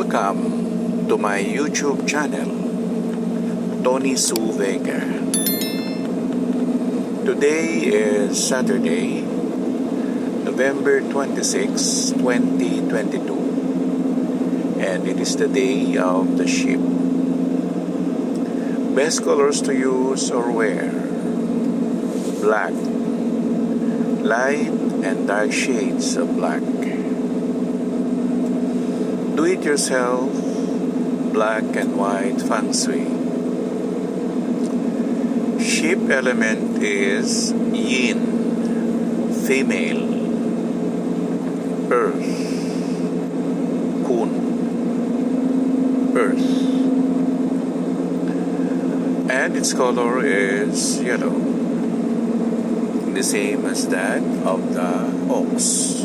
Welcome to my YouTube channel, Tony Suvega. Today is Saturday, November 26, 2022, and it is the day of the sheep. Best colors to use or wear: black, light and dark shades of black. Do-it-yourself black and white Feng Shui. Sheep element is yin, female, earth, kun, earth. And its color is yellow, the same as that of the ox.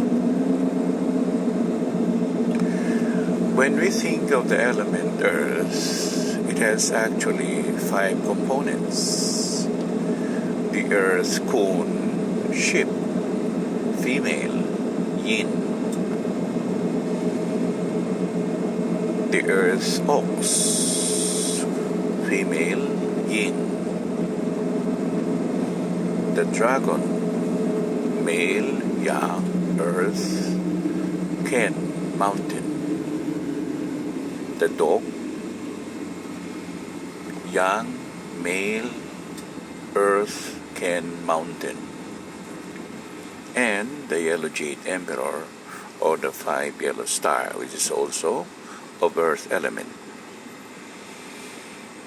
When we think of the element earth, it has actually 5 components. The earth kun, sheep, female, yin. The earth ox, female, yin. The dragon, male, yang, earth, ken, mountain. The dog, yang, male, earth, ken, mountain. And the yellow jade emperor, or the 5 yellow star, which is also of earth element.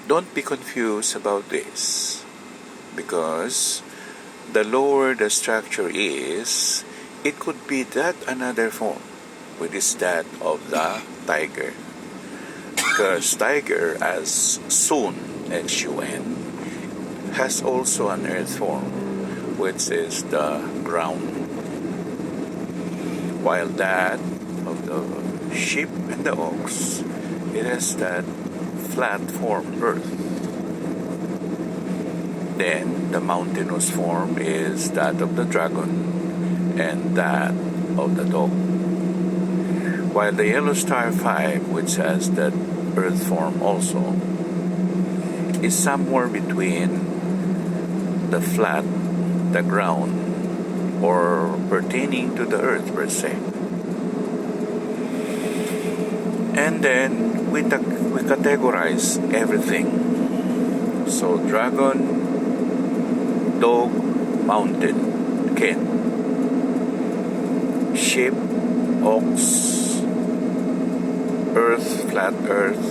Don't be confused about this, because the lower the structure is, it could be that another form, which is that of the tiger. Because tiger, as Sun, S-U-N, has also an earth form, which is the ground. While that of the sheep and the ox, it has that flat form, earth. Then the mountainous form is that of the dragon and that of the dog. While the yellow star 5, which has that earth form also, is somewhere between the flat, the ground, or pertaining to the earth per se. And then we categorize everything. So dragon, dog, mountain, ken, sheep, ox, earth, flat earth,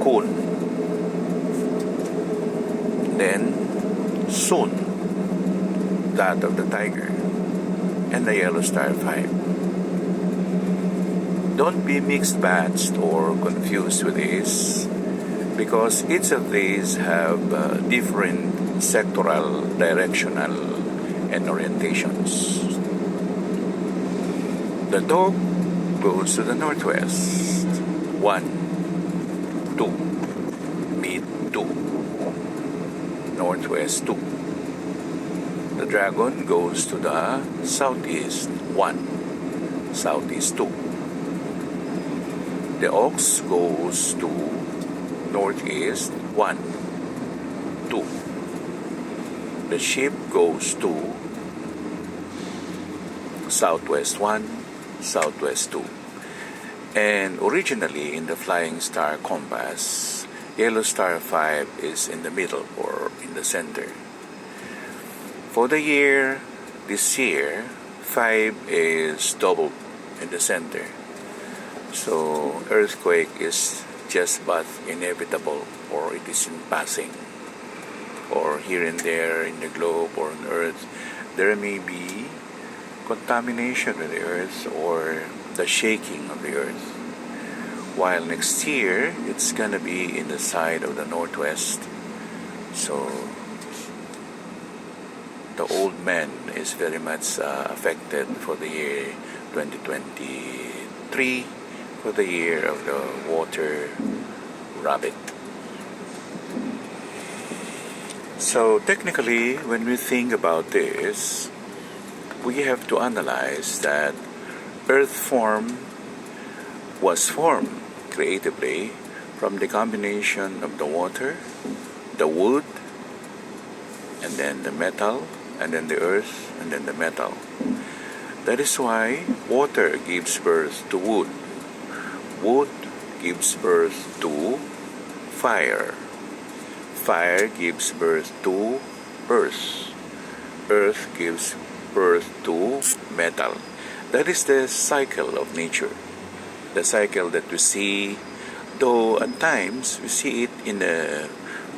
kun, then sun, that of the tiger, and the yellow star 5. Don't be mixed batched or confused with this, because each of these have different sectoral, directional, and orientations. The dog goes to the northwest, 1, 2, mid 2, northwest 2. The dragon goes to the southeast, 1, southeast 2. The ox goes to northeast, 1, 2. The sheep goes to southwest 1, southwest 2. And originally in the flying star compass, yellow star 5 is in the middle or in the center. For the year, this year, 5 is double in the center. So earthquake is just but inevitable, or it is in passing, or here and there in the globe or on earth there may be contamination of the earth or the shaking of the earth. While next year it's gonna be in the side of the northwest, so the old man is very much affected for the year 2023, for the year of the water rabbit. So technically, when we think about this, we have to analyze that earth form was formed creatively from the combination of the water, the wood, and then the metal, and then the earth, and then the metal. That is why water gives birth to wood. Wood gives birth to fire. Fire gives birth to earth. Earth gives birth to metal. That is the cycle of nature. The cycle that we see, though at times we see it in the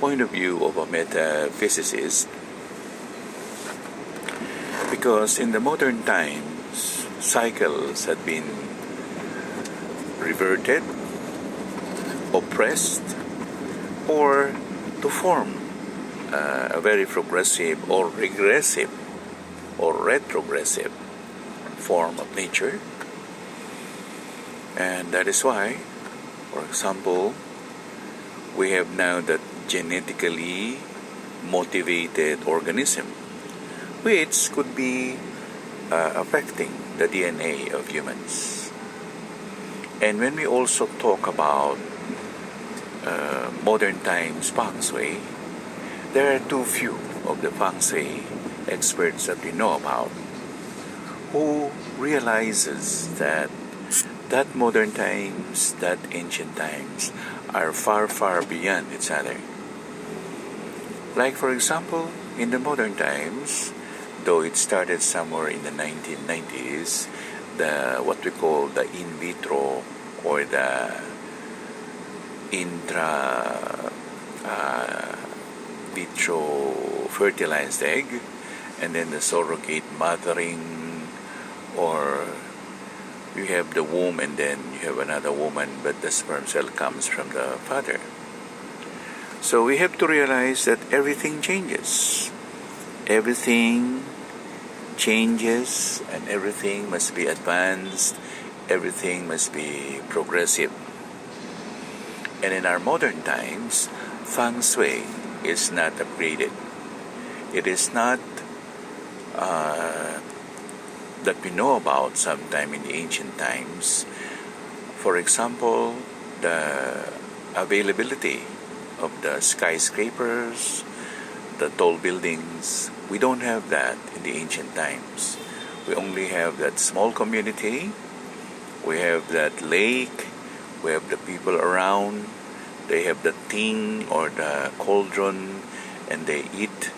point of view of a metaphysicist, because in the modern times, cycles have been reverted, oppressed, or to form a very progressive or regressive or retrogressive form of nature. And that is why, for example, we have now that genetically motivated organism, which could be affecting the DNA of humans. And when we also talk about modern times Feng Shui, there are too few of the Feng Shui experts that we know about who realizes that modern times, that ancient times are far, far beyond each other. Like for example, in the modern times, though it started somewhere in the 1990s, what we call the in vitro or the intra vitro fertilized egg, and then the surrogate mothering, or you have the womb and then you have another woman, but the sperm cell comes from the father. So we have to realize that everything changes. Everything changes, and everything must be advanced. Everything must be progressive. And in our modern times, Feng Shui is not upgraded. It is not that we know about sometime in the ancient times. For example, the availability of the skyscrapers, the tall buildings, we don't have that in the ancient times. We only have that small community, we have that lake, we have the people around, they have the ting or the cauldron, and they eat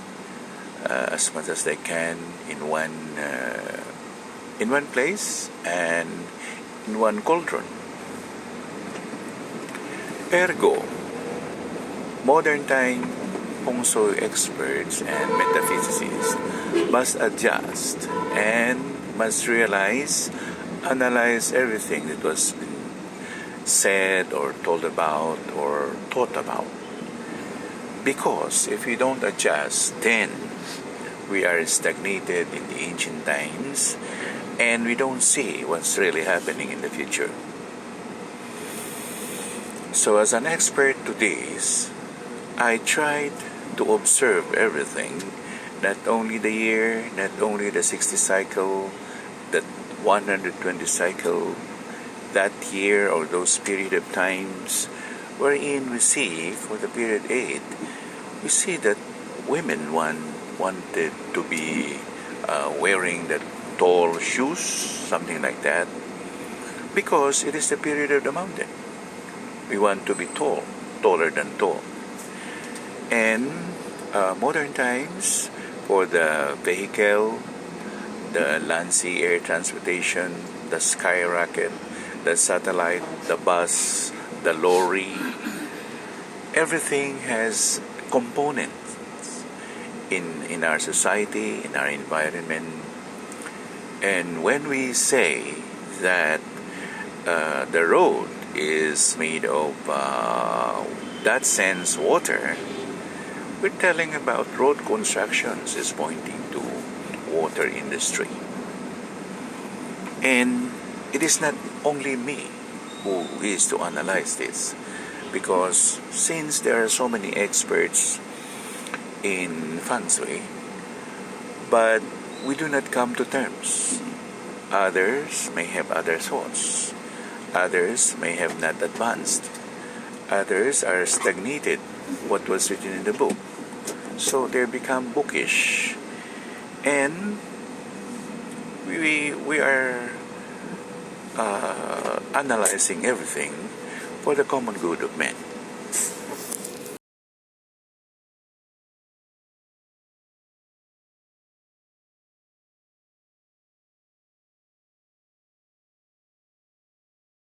as much as they can in one place and in one cauldron. Ergo, modern time Feng Shui experts and metaphysicists must adjust and must realize, analyze everything that was said or told about or thought about. Because if we don't adjust, then we are stagnated in the ancient times and we don't see what's really happening in the future. So as an expert to this, I tried to observe everything, not only the year, not only the 60 cycle, the 120 cycle, that year or those period of times, wherein we see for the period 8, we see that women wanted to be wearing the tall shoes, something like that, because it is the period of the mountain. We want to be tall, taller than tall. And modern times, for the vehicle, the land, sea, air transportation, the skyrocket, the satellite, the bus, the lorry, everything has components in our society, in our environment. And when we say that the road is made of that sense water, we're telling about road constructions is pointing to water industry. And it is not only me who is to analyze this, because since there are so many experts in Feng Shui, but we do not come to terms. Others may have other thoughts. Others may have not advanced. Others are stagnated what was written in the book. So they become bookish. And we are analyzing everything for the common good of men.